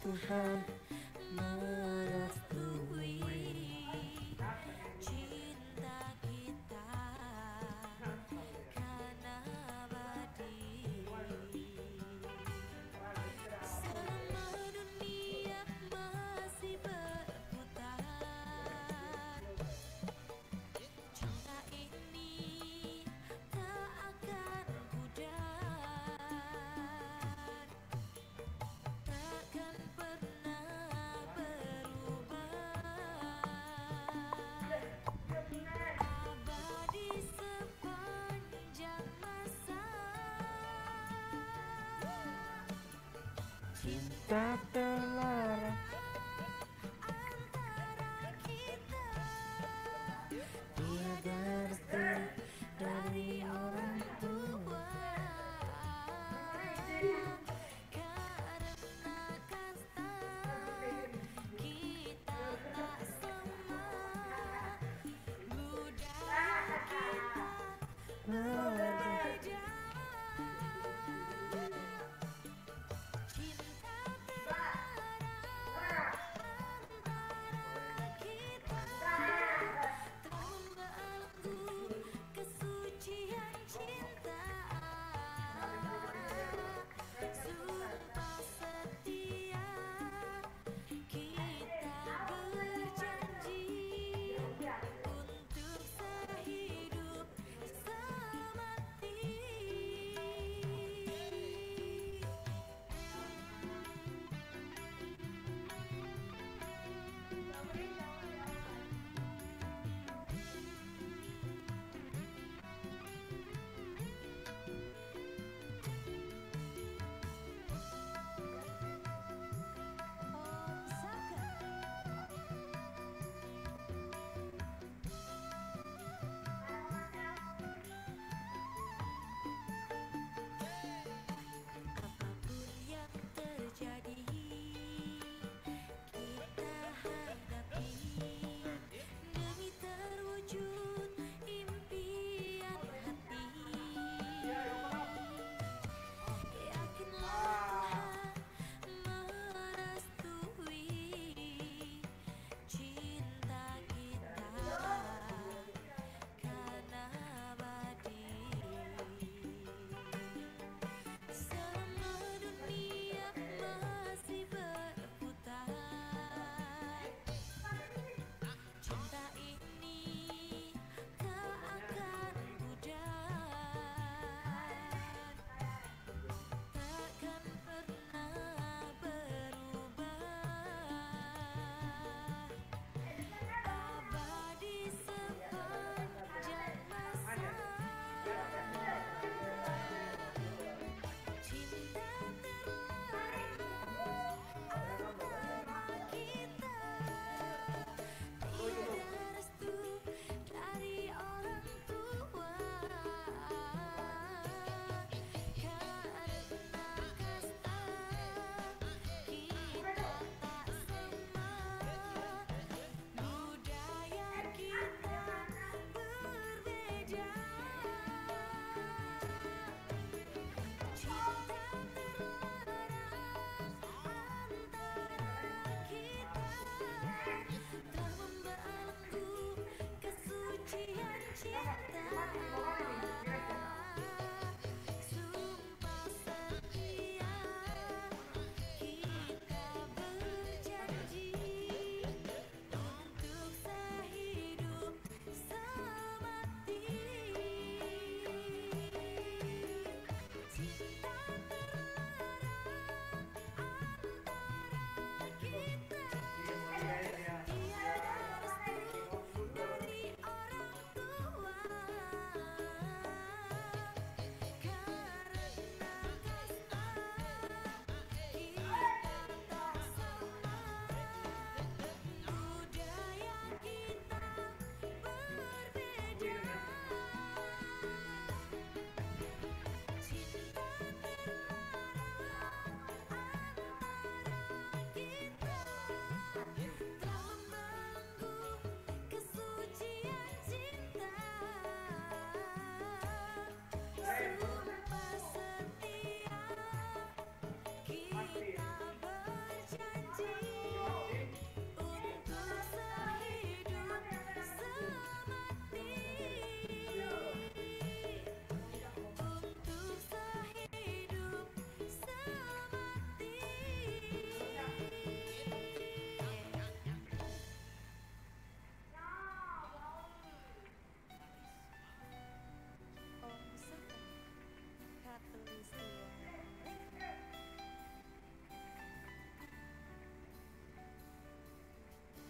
Tuhan merestui cinta kita kan abadi. Selama dunia masih berputar, cinta ini tak akan pudar, takkan pernah berubah, abadi sepanjang masa. Cinta terlarang antara kita tiada restu dari orang tua, karena kasta kita tak sama, budaya kita berbeda. Cinta terlarang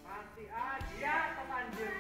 Masih aja terlanjur.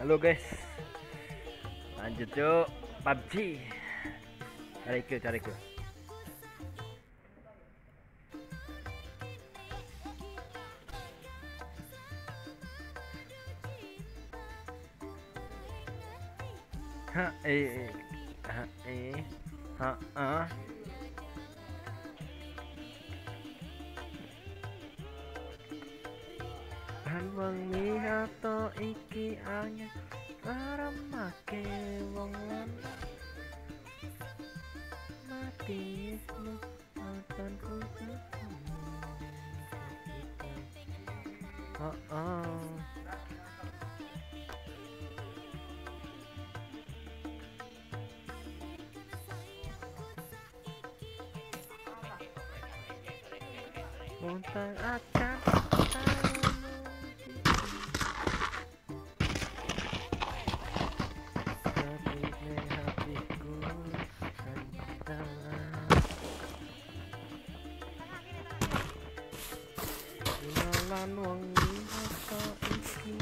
Halo guys, lanjut yuk PUBG. Cari ke. Wengi ato iki angin ramake wong lanang matismu akan ku Montang akan lan wengi ato iki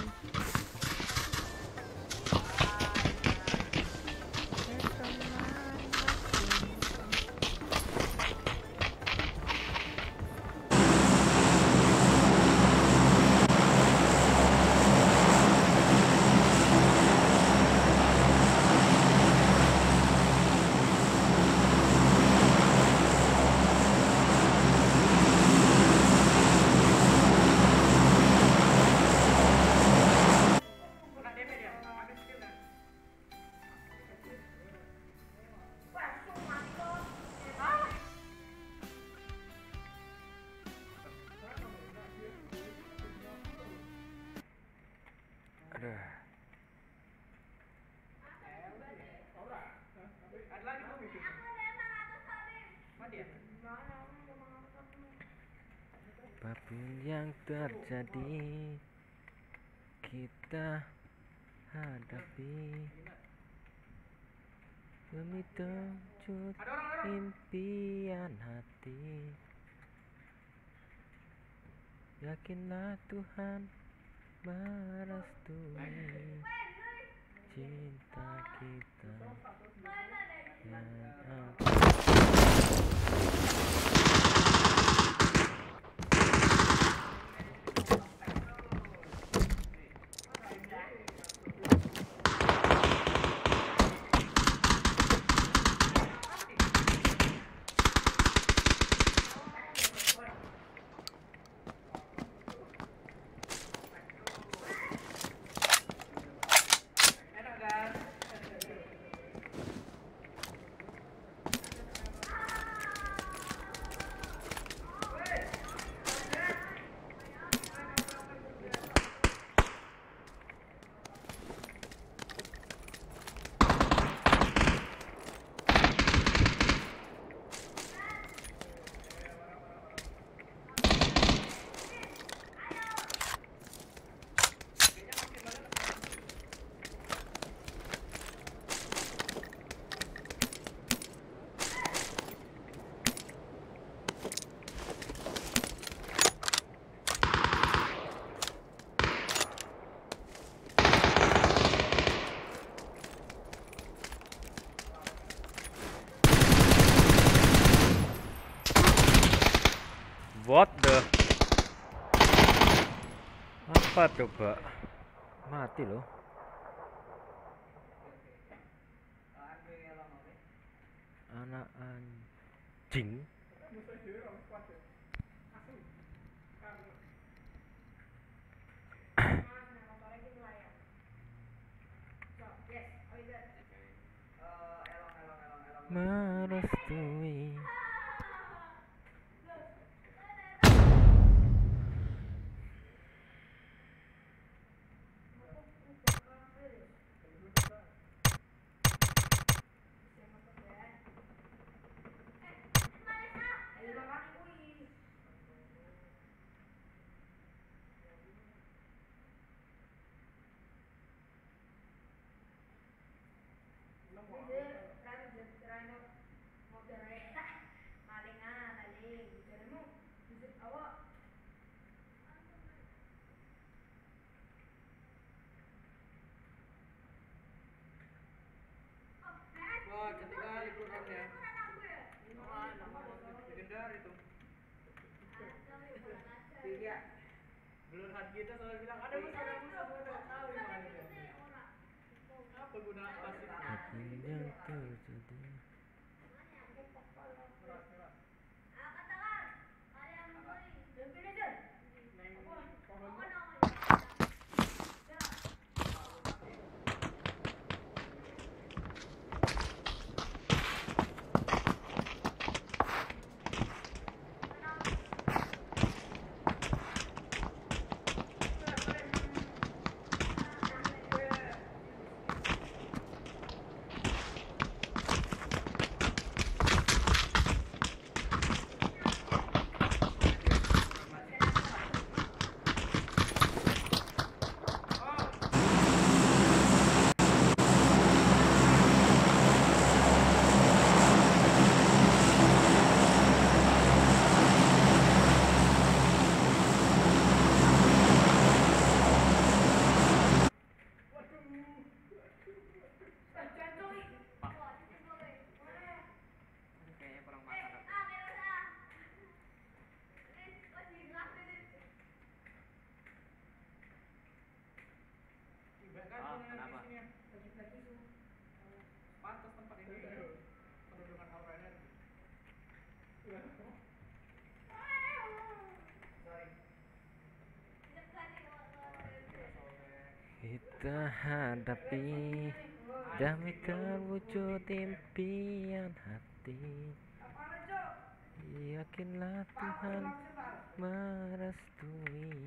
terjadi, kita hadapi demi terwujud impian hati. Yakinlah Tuhan merestui cinta kita yang what the? Apa coba? Mati loh. Anak anjing. Merestui. Wah, cantik kali kurangnya. Legendar itu. Iya. Blur hard kita selalu bilang ada musuh, tahu yang mana dia. Apa guna pasif? Apa yang terjadi? Kenapa? Pantas tempat ini penuh dengan aura energi. Kita hadapi demi terwujud impian hati. Yakinlah Tuhan merestui.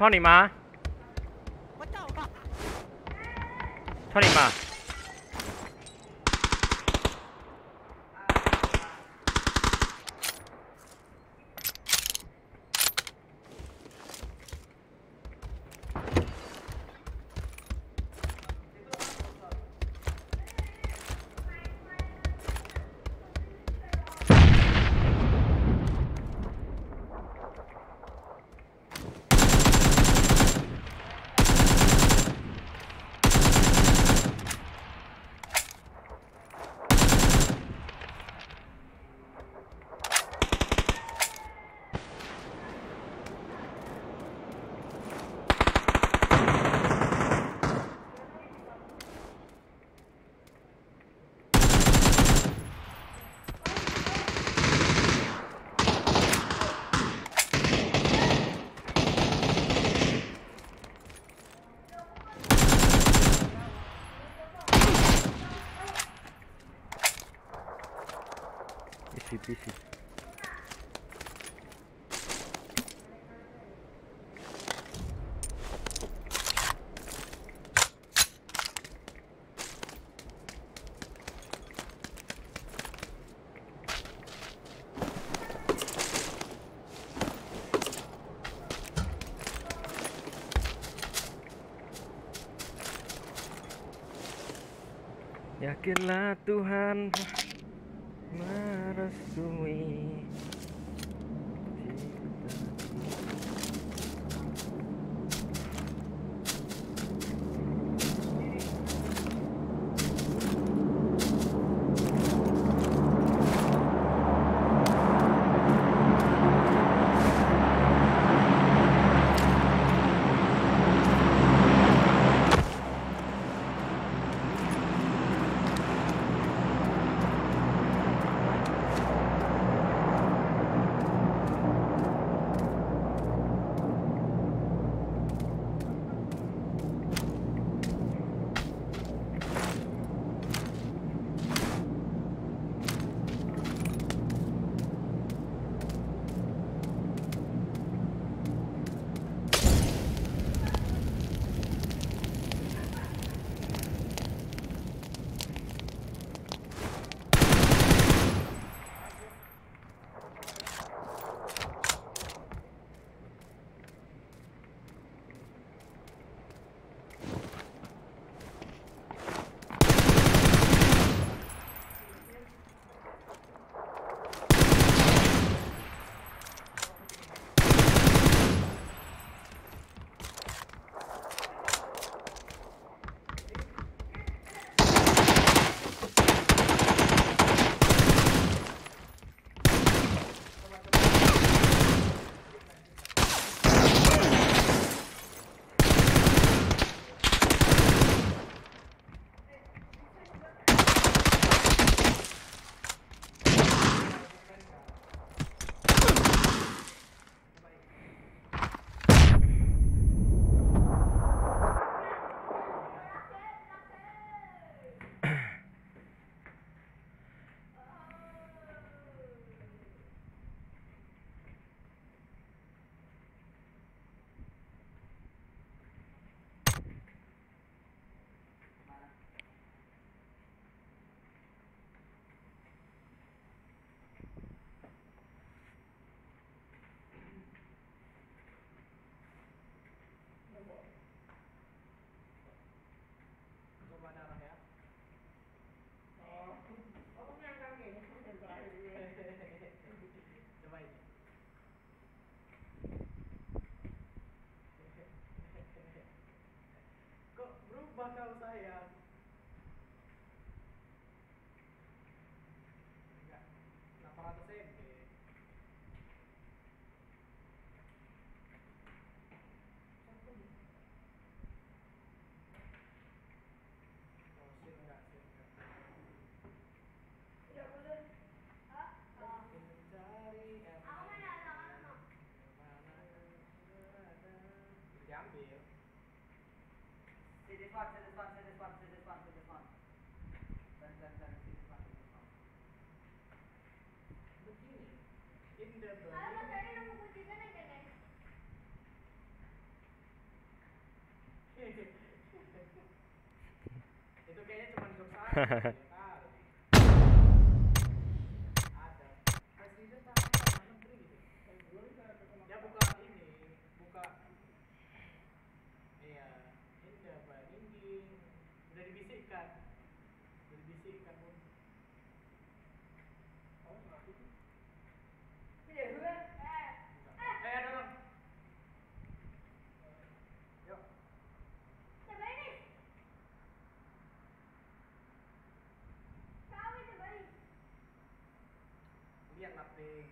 Tony Ma. Tony Ma. Isi. Yakinlah Tuhan merestui Bakal sayang. Enggak. 800 MB. Oh, sih enggak. Tidak boleh. Mencari aku mana ada. Diambil. This one. Begini, in the Itu kayaknya cuma jokes aja. Ya kali. Ada. Presiden tangan sama menteri gitu. Dia buka ini, buka. Iya, ini udah apa? Dinding. Udah dibisikkan. Udah dibisikkan pun. Oh, nggak itu. Ada orang. Yuk. Lihat lah, Pink.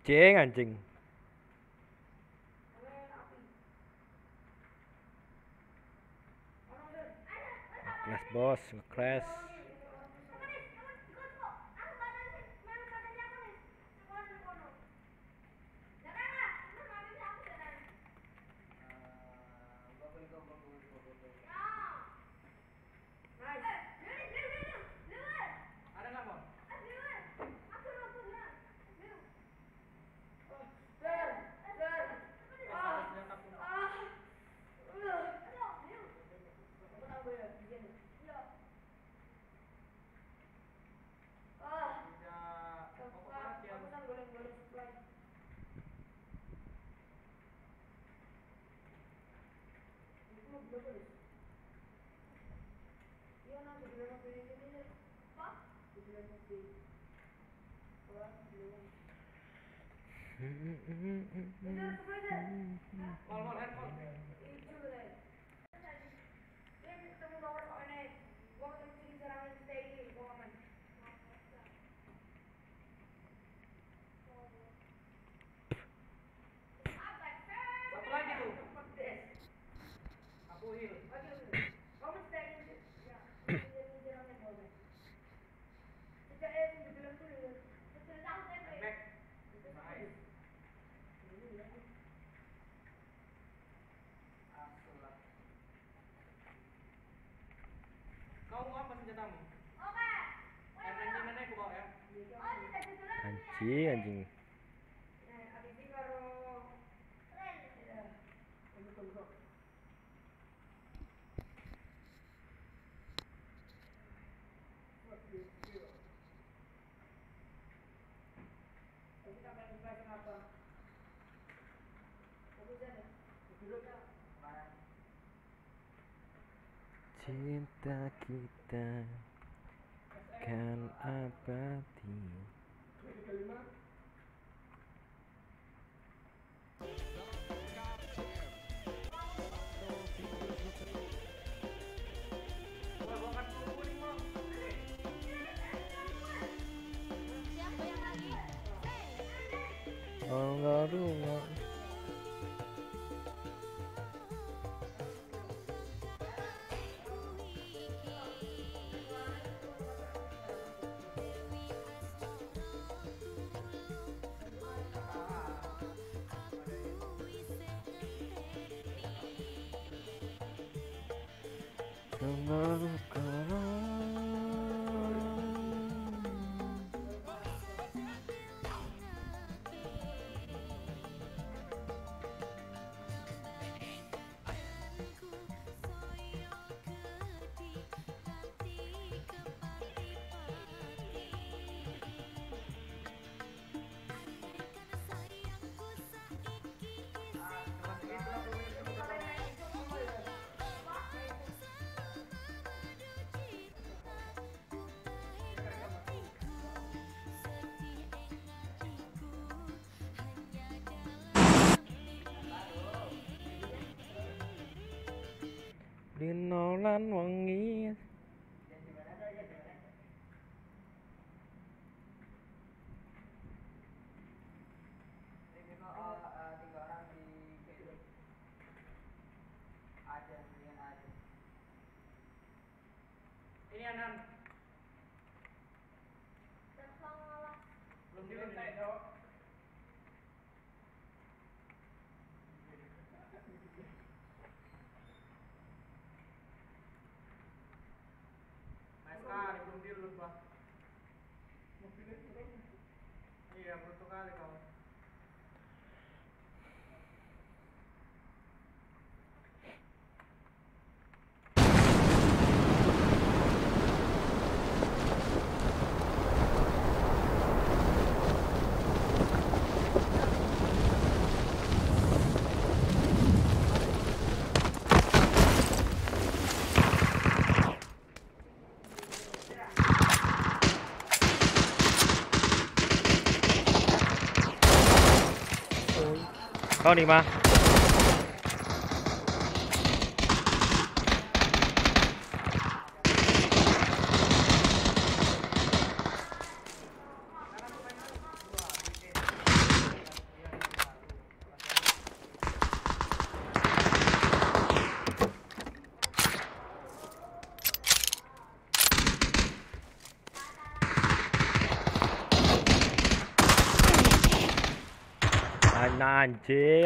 Anjing. Nge-crash bos, nge-crash. Ada nggak, Bang? Call handphone. Satu lagi tuh. Aku heal. Back. Nice. Asulah. Kau mau apa senjatamu? Nenek aku bawa ya. Anjing. Cinta kita kan abadi. Oh, enggak rumah. dino lan wengi. Ini kok 3 orang di gedung. Ada dengan ada. Ini Anan. Belum diletek dong. Mas Cari belum dilut bang. Iya beruntung kali kau. Kau nih mah.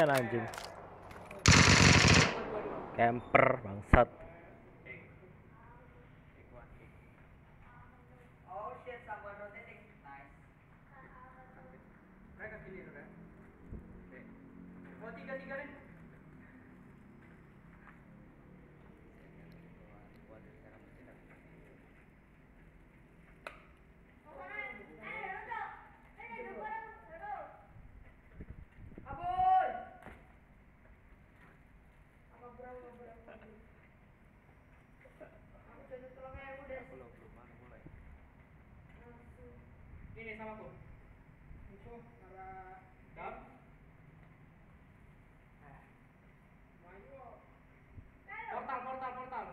Anjing. Camper bangsat. Oh shit, someone rotating. Nice. Mereka pilih udah. Oke. Oh 3-3 nih. Ini sama aku. Musuh arah dam. Portal.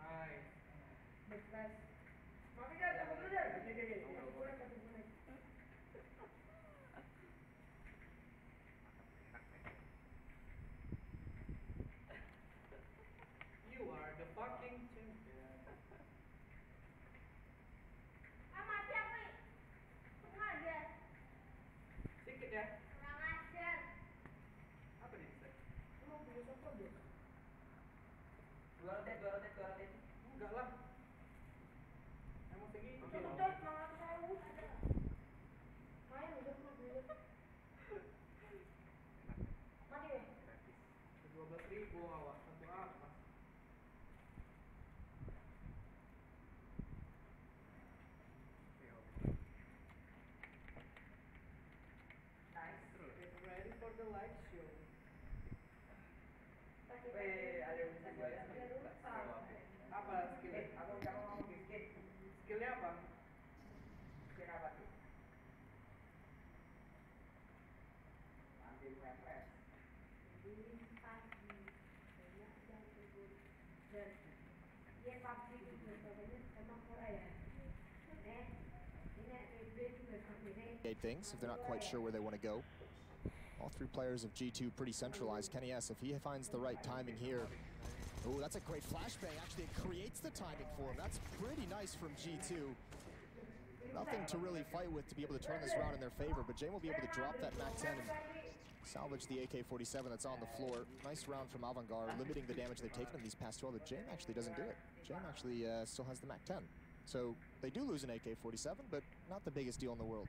Hai. Backflash. Mami kan tunggu dulu deh. Oke. You are the fucking champion. Mati aku nih. Ngajar. Sedikit ya. Kurang ajar. Apa nih? Mau beli soto deh. Dua rotate. Enggak lah. Emang segitu. Soto malah tahu. Main udah mau beli. Mati weh. 12.000 awas. Satu apa? Nice. Get ready for the live show. Weh, ada yang bisa gue lihat. Apa skillnya? Aku jangan ngomong skill. Skillnya apa? Skill apa tuh? Ambil refresh. Dia PUBG juga soalnya emang murah ya. Ini EB juga sampai Things if they're not quite sure where they want to go. All three players of G2 pretty centralized. Kenny S, if he finds the right timing here. Oh, that's a great flashbang. Actually, it creates the timing for him. That's pretty nice from G2. Nothing to really fight with to be able to turn this round in their favor, but Jane will be able to drop that MAC-10 and salvage the AK-47 that's on the floor. Nice round from Avantgarde, limiting the damage they've taken in these past 12, but Jane actually doesn't do it. Jane actually still has the MAC-10. So they do lose an AK-47, but not the biggest deal in the world.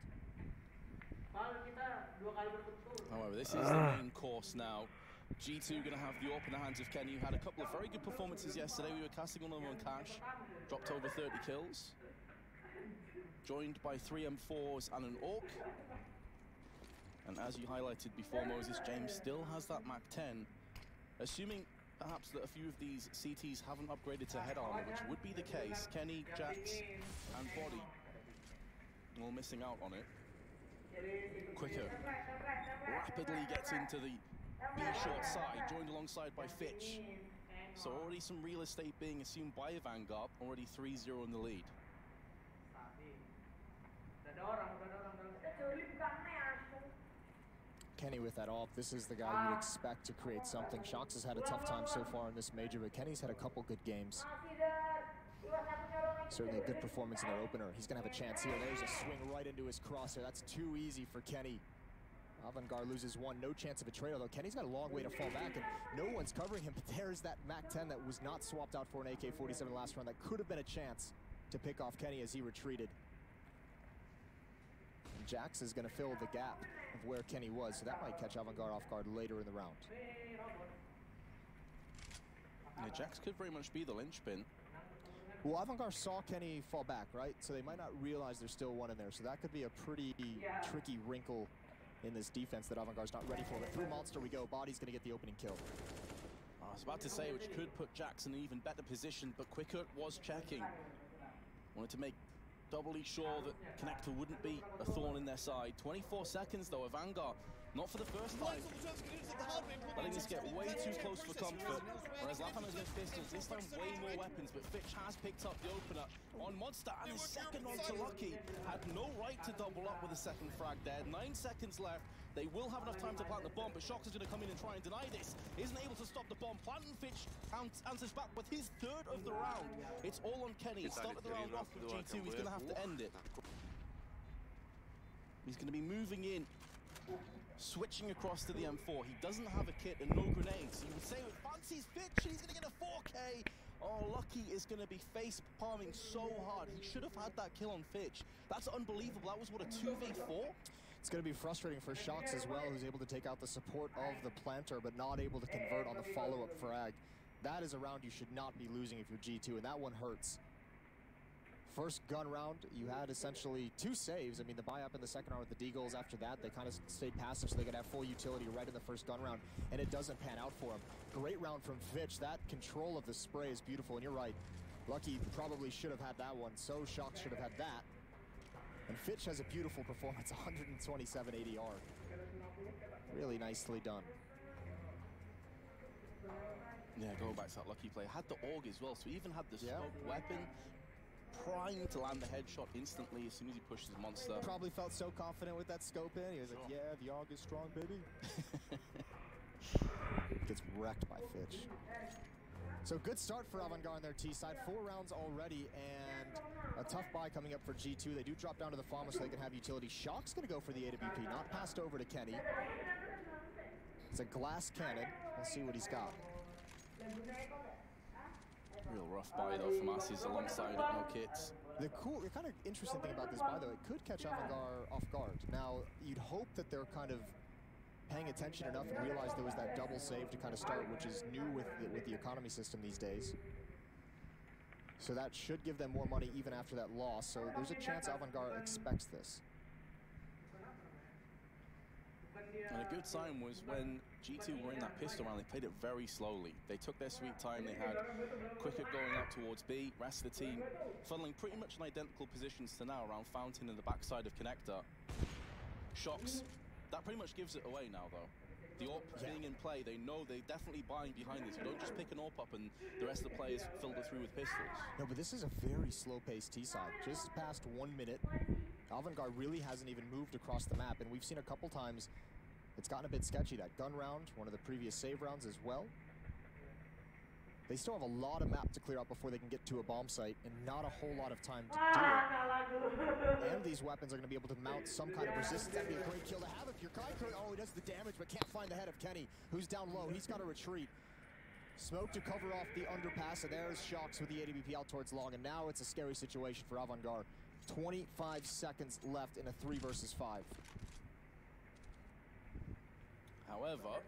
However, this is the main course now. G2 going to have the AWP in the hands of Kenny, who had a couple of very good performances yesterday. We were casting on them on Cash, dropped over 30 kills. Joined by 3 M4s and an AWP. And as you highlighted before, Moses, James still has that MAC-10. Assuming perhaps that a few of these CTs haven't upgraded to head armor, which would be the case, Kenny, Jax, and Body all missing out on it. Quicker rapidly gets into the B short side, joined alongside by Fitch. So already some real estate being assumed by Vanguard, already 3-0 in the lead. Kenny with that off. This is the guy you'd expect to create something. Shox has had a tough time so far in this major, but Kenny's had a couple good games. Certainly a good performance in their opener. He's going to have a chance here. There's a swing right into his crosshair. That's too easy for Kenny. Avantgarde loses one. No chance of a trade, although Kenny's got a long way to fall back, and no one's covering him. But there's that MAC-10 that was not swapped out for an AK-47 last round. That could have been a chance to pick off Kenny as he retreated. And Jax is going to fill the gap of where Kenny was, so that might catch Avantgarde off guard later in the round. Yeah, Jax could very much be the linchpin. Well, Avantgarde saw Kenny fall back, right? So they might not realize there's still one in there. So that could be a pretty tricky wrinkle in this defense that Avantgarde's not ready for. But through Monster we go. Body's going to get the opening kill. I was about to say, which could put Jax in an even better position, but Quicker was checking. Wanted to make doubly sure that Connector wouldn't be a thorn in their side. 24 seconds, though, of Vanguard. Not for the first time. Letting this get way too close for comfort. Whereas Lapana's in pistols, this time way more weapons, but Fitch has picked up the opener on Monster, and his second on to Lucky. Had no right to double up with a second frag there. 9 seconds left. They will have enough time to plant the bomb, but Shox is going to come in and try and deny this. Isn't able to stop the bomb. Planting Fitch answers back with his third of the round. It's all on Kenny. He started the round off with G2. He's going to have to end it. He's going to be moving in, switching across to the M4. He doesn't have a kit and no grenades. You would say with Fancy's Fitch, he's going to get a 4K. Oh, Lucky is going to be face palming so hard. He should have had that kill on Fitch. That's unbelievable. That was, what, a 2v4? It's going to be frustrating for Shox as well, who's able to take out the support of the planter, but not able to convert on the follow-up frag. That is a round you should not be losing if you're G2, and that one hurts. First gun round, you had essentially 2 saves. I mean, the buy-up in the second round with the D-Goals. After that, they kind of stayed passive so they could have full utility right in the first gun round, and it doesn't pan out for them. Great round from Fitch. That control of the spray is beautiful, and you're right. Lucky probably should have had that one, so Shox should have had that. And Fitch has a beautiful performance, 127 ADR. Really nicely done. Yeah, going back to that Lucky play. Had the AUG as well, so he even had the smoke weapon primed to land the headshot instantly as soon as he pushed his Monster. Probably felt so confident with that scope in. He was like, yeah, the AUG is strong, baby. Gets wrecked by Fitch. So good start for Avantgarde on their T side. 4 rounds already, and a tough buy coming up for G2. They do drop down to the Farmer so they can have utility. Shock's going to go for the AWP, not passed over to Kenny. It's a glass cannon. We'll see what he's got. Real rough buy though from Assis alongside it, no kits. The kind of interesting thing about this buy though, it could catch Avantgarde off guard. Now, you'd hope that they're kind of paying attention enough and realize there was that double save to kind of start, which is new with the economy system these days. So that should give them more money even after that loss. So there's a chance Avantgarde expects this. And a good sign was when G2 were in that pistol round, they played it very slowly. They took their sweet time. They had Quicker going out towards B, rest of the team funneling pretty much in identical positions to now around Fountain and the backside of Connector. Shox, that pretty much gives it away now though. The AWP being in play, they know they're definitely buying behind this. You don't just pick an AWP up and the rest of the players filter through with pistols. No, but this is a very slow-paced T-side. Just past 1 minute, Avantgarde really hasn't even moved across the map, and we've seen a couple times it's gotten a bit sketchy. That gun round, one of the previous save rounds as well. They still have a lot of map to clear out before they can get to a bomb site, and not a whole lot of time to do it. And these weapons are going to be able to mount some kind of resistance. That'd be a great kill to have if you're Cari. Oh, he does the damage, but can't find the head of Kenny, who's down low. He's got to retreat. Smoke to cover off the underpass, and there's Shox with the AWP out towards long, and now it's a scary situation for Avantgarde. 25 seconds left in a 3 versus 5. However,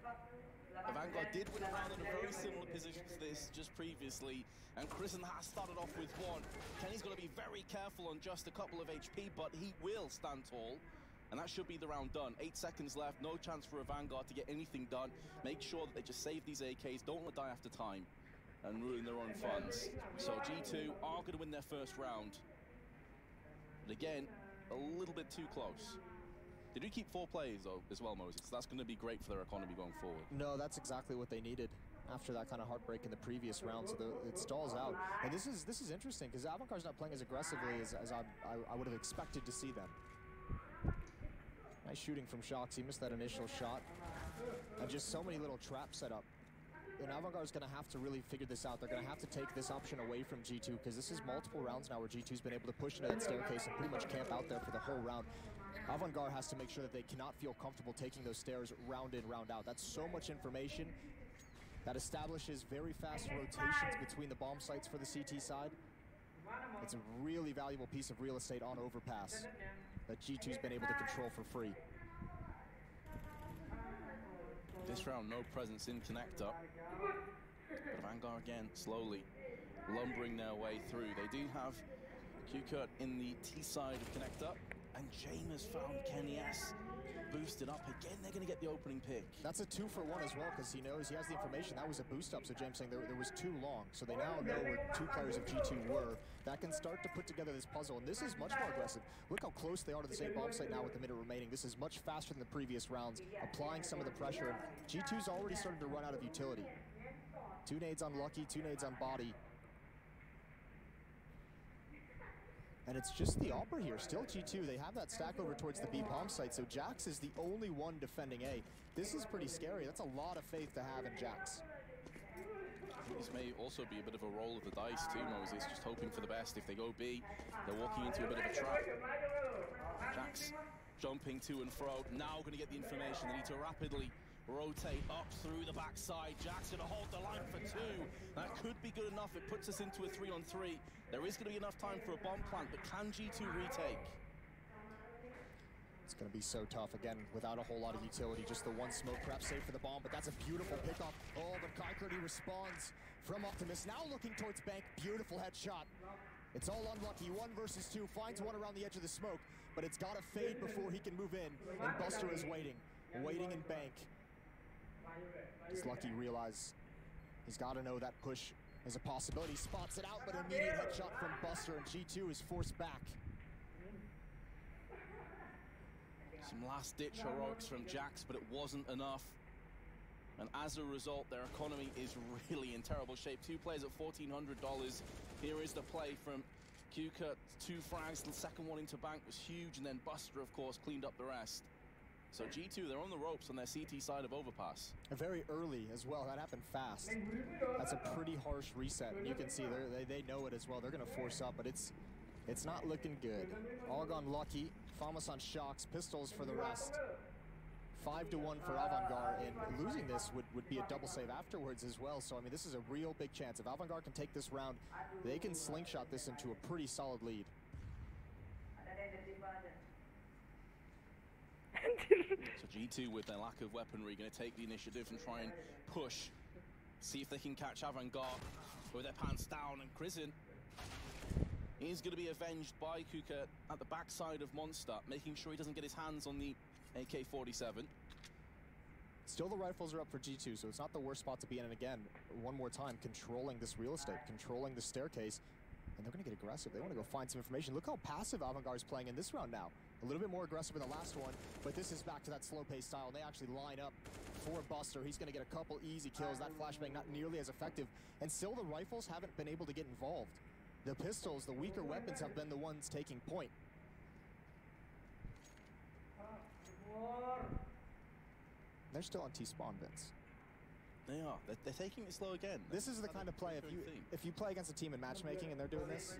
Vanguard did win a round in a very similar position to this just previously, and Kristen has started off with 1. Kenny's got to be very careful on just a couple of HP, but he will stand tall, and that should be the round done. 8 seconds left, no chance for a Vanguard to get anything done. Make sure that they just save these AKs, don't let them die after time, and ruin their own funds. So G2 are going to win their first round, but again, a little bit too close. They do keep 4 players though as well, Moses. So that's going to be great for their economy going forward. No, that's exactly what they needed. after that kind of heartbreak in the previous round, so it stalls out. And this is interesting because Avantgarde's not playing as aggressively as I would have expected to see them. Nice shooting from Shox. He missed that initial shot. And just so many little traps set up. And Avantgarde's going to have to really figure this out. They're going to have to take this option away from G2 because this is multiple rounds now where G2's been able to push into that staircase and pretty much camp out there for the whole round. Avantgarde has to make sure that they cannot feel comfortable taking those stairs round in, round out. That's so much information. That establishes very fast rotations between the bomb sites for the CT side. It's a really valuable piece of real estate on overpass that G2's been able to control for free. This round, no presence in connector. Vanguard again, slowly lumbering their way through. They do have Q-Kurt in the T side of connector, and James has found Kenny S. Boosted up again. They're going to get the opening pick. That's a 2-for-1 as well because he knows he has the information. That was a boost up, so James saying there was too long. So they now know where two players of G2 were. That can start to put together this puzzle, and this is much more aggressive. Look how close they are to the same bomb site now with the minute remaining. This is much faster than the previous rounds, applying some of the pressure. And G2's already started to run out of utility. 2 nades on Lucky, 2 nades on Body. And it's just the Opera here, still G2. They have that stack over towards the B bomb site, so Jax is the only one defending A. This is pretty scary. That's a lot of faith to have in Jax. This may also be a bit of a roll of the dice too, Moses, just hoping for the best. If they go B, they're walking into a bit of a trap. Jax jumping to and fro, now going to get the information. They need to rapidly rotate up through the backside. Jack's going to hold the line for 2. That could be good enough. It puts us into a 3-on-3. There is going to be enough time for a bomb plant, but can G2 retake? It's going to be so tough, again, without a whole lot of utility. Just the one smoke, perhaps safe for the bomb, but that's a beautiful pickoff. Oh, but Kaikurdi responds from Optimus. Now looking towards Bank. Beautiful headshot. It's all unlucky. 1 versus 2. Finds one around the edge of the smoke, but it's got to fade before he can move in. And Buster is waiting in Bank. Does Lucky realize he's got to know that push is a possibility? Spots it out, but immediate headshot from Buster, and G2 is forced back. Some last-ditch heroics from Jax, but it wasn't enough. And as a result, their economy is really in terrible shape. 2 players at $1,400. Here is the play from Q-Kurt. 2 frags, the second one into Bank was huge, and then Buster, of course, cleaned up the rest. So G2, they're on the ropes on their CT side of overpass. Very early as well. That happened fast. That's a pretty harsh reset, and you can see they know it as well. They're going to force up, but it's not looking good. All gone Lucky. Famas on Shox. Pistols for the rest. 5-1 for Avantgarde, and losing this would be a double save afterwards as well. So, I mean, this is a real big chance. If Avantgarde can take this round, they can slingshot this into a pretty solid lead. So G2, with their lack of weaponry, going to take the initiative and try and push. See if they can catch Avantgarde with their pants down. And Krizin is going to be avenged by Q-Kurt at the backside of Monster, making sure he doesn't get his hands on the AK-47. Still, the rifles are up for G2, so it's not the worst spot to be in. And again, one more time, controlling this real estate, controlling the staircase. And they're going to get aggressive. They want to go find some information. Look how passive Avantgarde is playing in this round now. A little bit more aggressive in the last one, but this is back to that slow pace style. And they actually line up for Buster. He's going to get a couple easy kills. That flashbang not nearly as effective. And still, the rifles haven't been able to get involved. The pistols, the weaker weapons, have been the ones taking point. They're still on T-spawn, Vince. They are. They're taking it slow again. This is the kind of play, if you play against a team in matchmaking and they're doing this,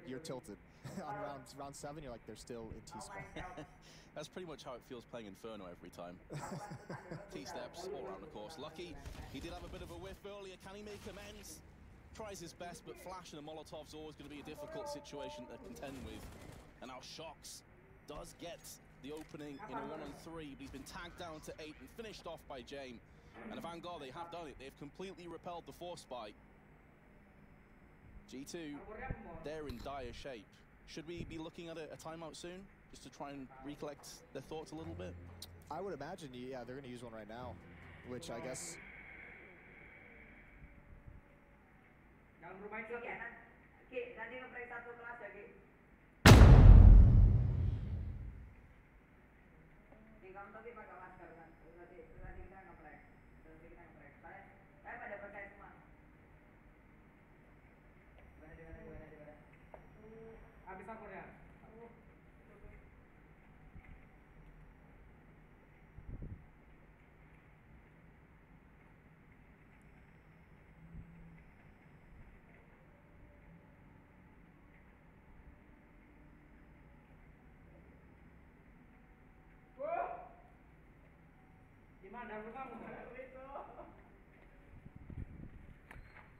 you're tilted. On round 7, you're like, they're still in T-spawn. That's pretty much how it feels playing Inferno every time. T-steps all around the course. Lucky, he did have a bit of a whiff earlier. Can he make amends? Tries his best, but Flash and the Molotov's always going to be a difficult situation to contend with. And now Shox does get the opening in a 1-on-3, but he's been tagged down to 8 and finished off by James. And Vanguard, they have done it. They've completely repelled the force spike. G2, they're in dire shape. Should we be looking at a timeout soon, just to try and recollect their thoughts a little bit? I would imagine, yeah, they're going to use one right now, which I guess...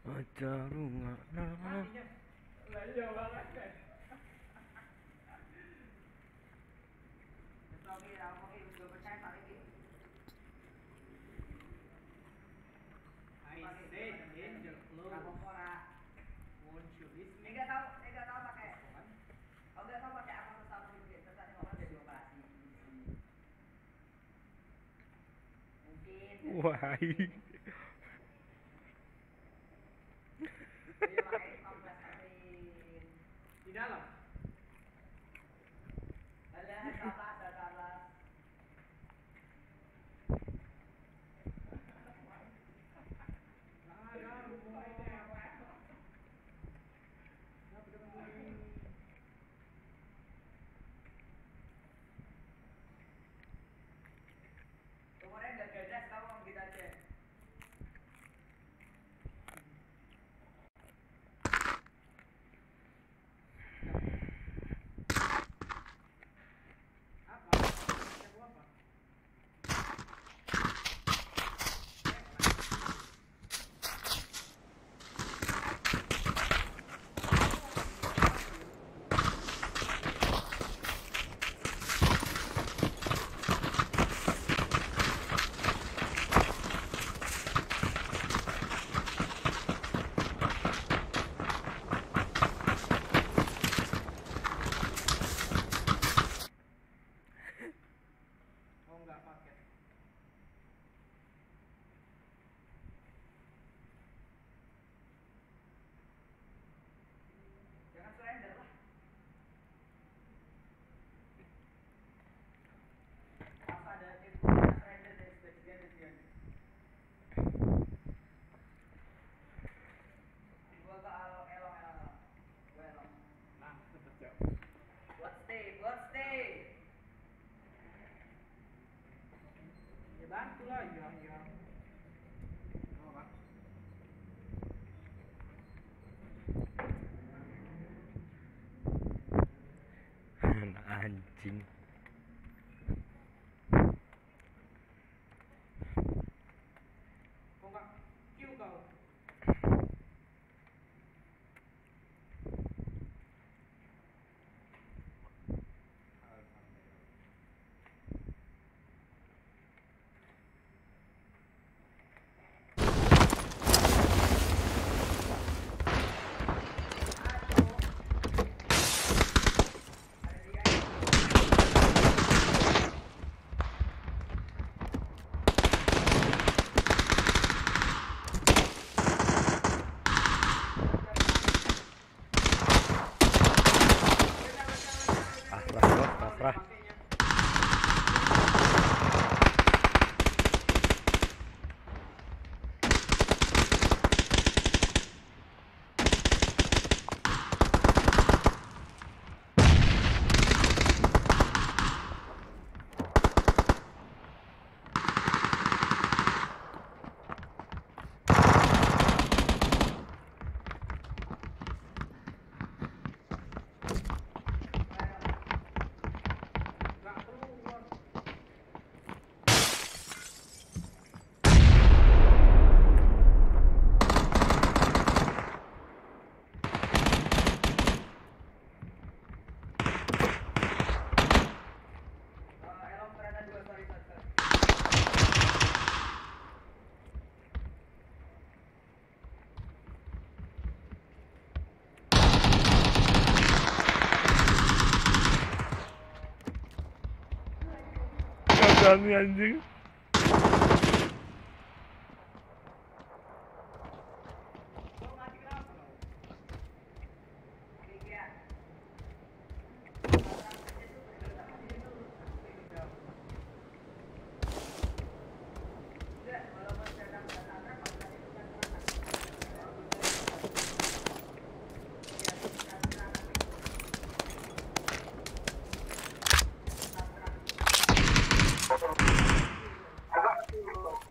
Aja rungokna. Lah iya banget. Wahai. Di dalam. Bantu lah, ya. Anjing. Kok nggak Q kau? Pasrah. Kami anjing.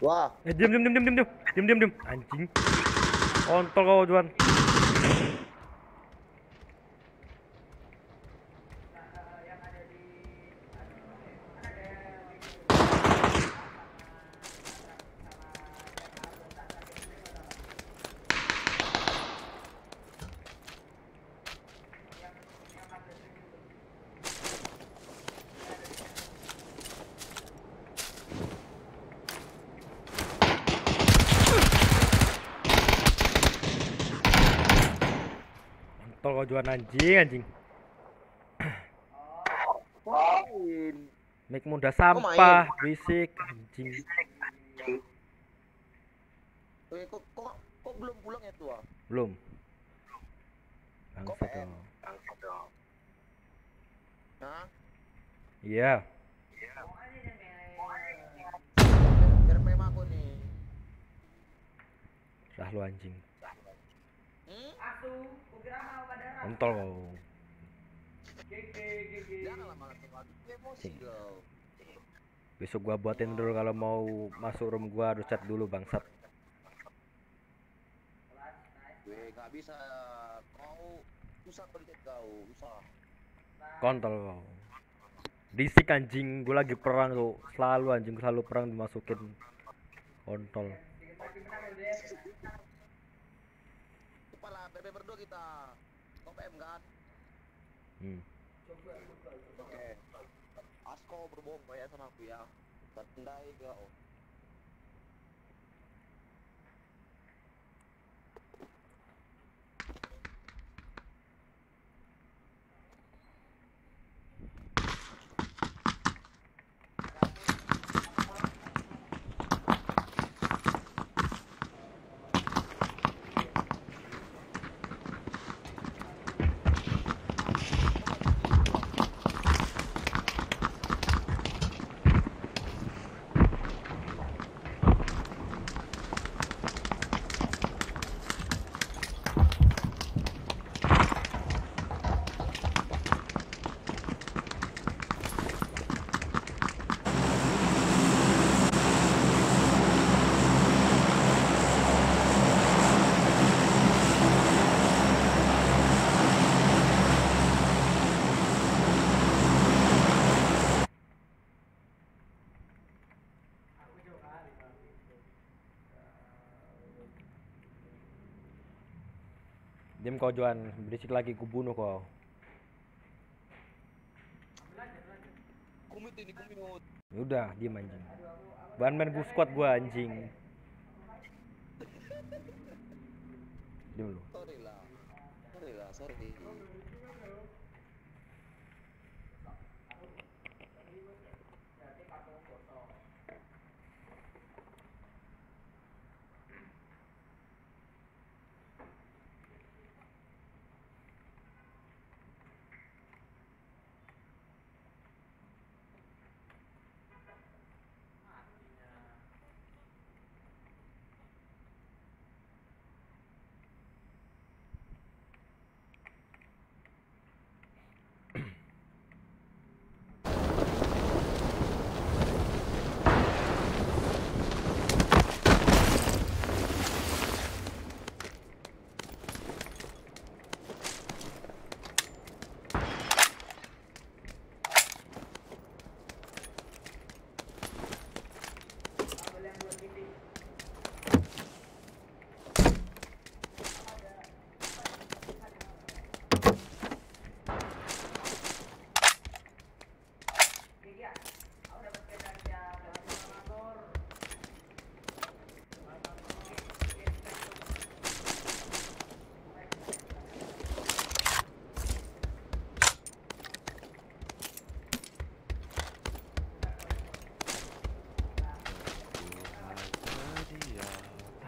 Wah. Diam. Anjing. Kontol kau Juan. Kontol kau jualan anjing. Main. Mic muda sampah, berisik anjing. Kok belum pulang ya tua? Belum. Kok Bangsat PM? dong. Hah? Iya. Biar PM aku nih. Lah lu anjing. Asu, kukira mau pada Kontol kau. Jangan lama langsung lagi emosi kau. Besok gua buatin dulu kalau mau masuk room gua harus chat dulu bangsat. Gue nggak bisa. Kau susah pencet kau, susah. Kontol kau. Risik anjing, gua lagi perang tuh. Selalu anjing, gua selalu perang dimasukin. Kontol. Kepala PP berdua kita. Kau PM kan? Oke. Asko berbohong ya sama aku ya. Tandai kau. Diam kau Juan, berisik lagi ku bunuh kau. Kumit. Udah, diam anjing. Bahan main gue squad gua anjing. Diam lu. Sorry.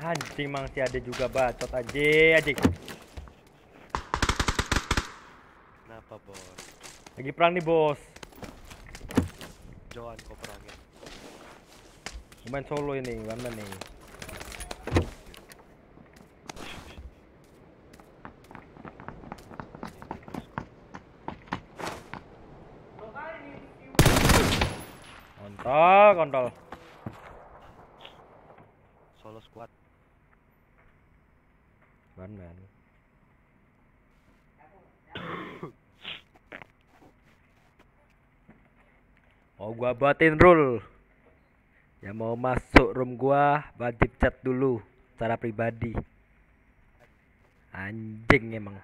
Anjing masih ada juga bacot aja. Kenapa bos? Lagi perang nih bos. Johan kau perangin. Main solo ini, mana nih? Kontol. Solo squad. Mana? Oh gua buatin rule. Yang mau masuk room gua wajib chat dulu secara pribadi. Anjing emang.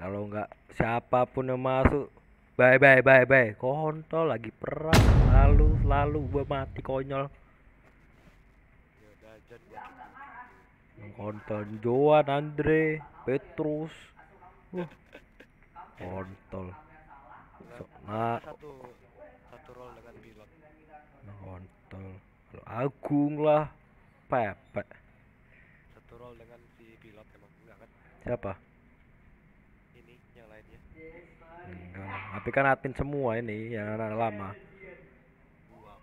Kalau enggak siapapun yang masuk bye. Kontol lagi perang selalu gua mati konyol. Ya udah aja buat Kontol Joan, Andre, Petrus. Kontol. Nah, satu roll dengan pilot. Kontol. Kalau Agung lah. Pepe. Satu roll dengan si pilot emang enggak kan? Siapa? Ini yang lainnya. Enggak lah. Tapi kan admin semua ini yang anak lama. Gua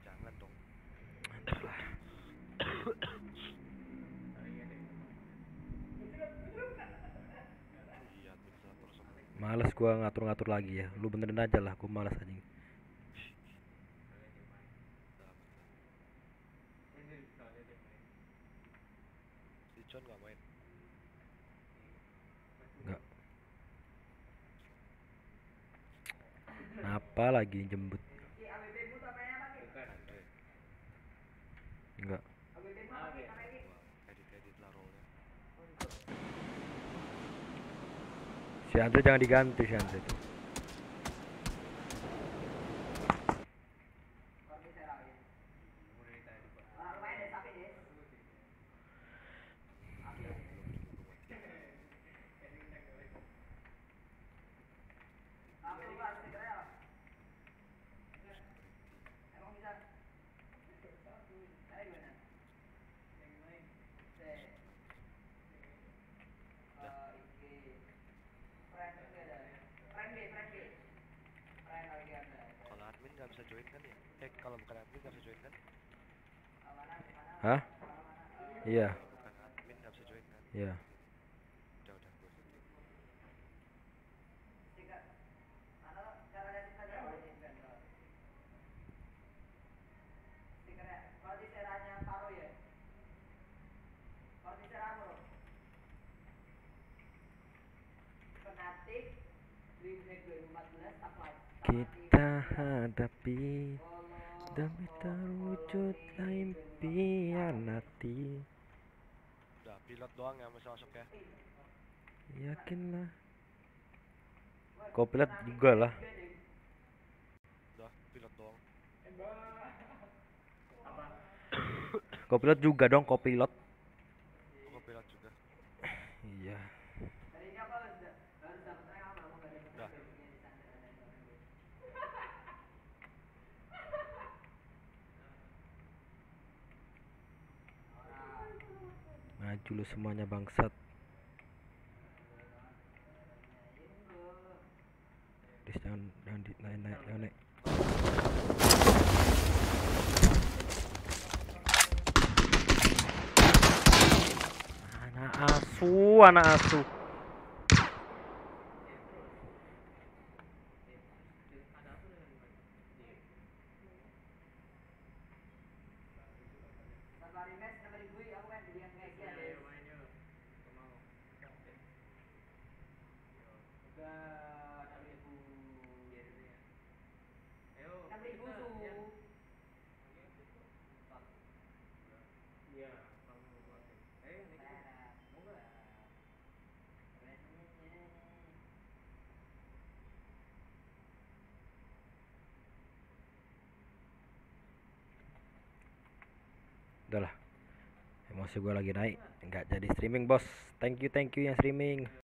jangan dong. Iya, bisa terus sama. Males gua ngatur-ngatur lagi ya. Lu benerin aja lah, gua males anjing. Si John nggak main. Enggak. Apa lagi jembut? Andre. Enggak. Edit lah rollnya. Si Andre jangan diganti si Andre tuh. Kalau admin nggak bisa join kan ya? Kalau bukan admin nggak bisa join kan? Hah? Iya, Bukan admin nggak bisa join kan? iya. Udah gue. Kita hadapi demi terwujud impian hati. Udah pilot doang yang bisa masuk ya. Yakinlah. Kopilot juga lah. Udah pilot doang. Kopilot juga dong, kopilot. Gue pilot juga. Iya. Udah. Maju lu semuanya bangsat. Please jangan naik. Anak asu. Udahlah. Emosi gue lagi naik. Nggak jadi streaming bos. Thank you yang streaming.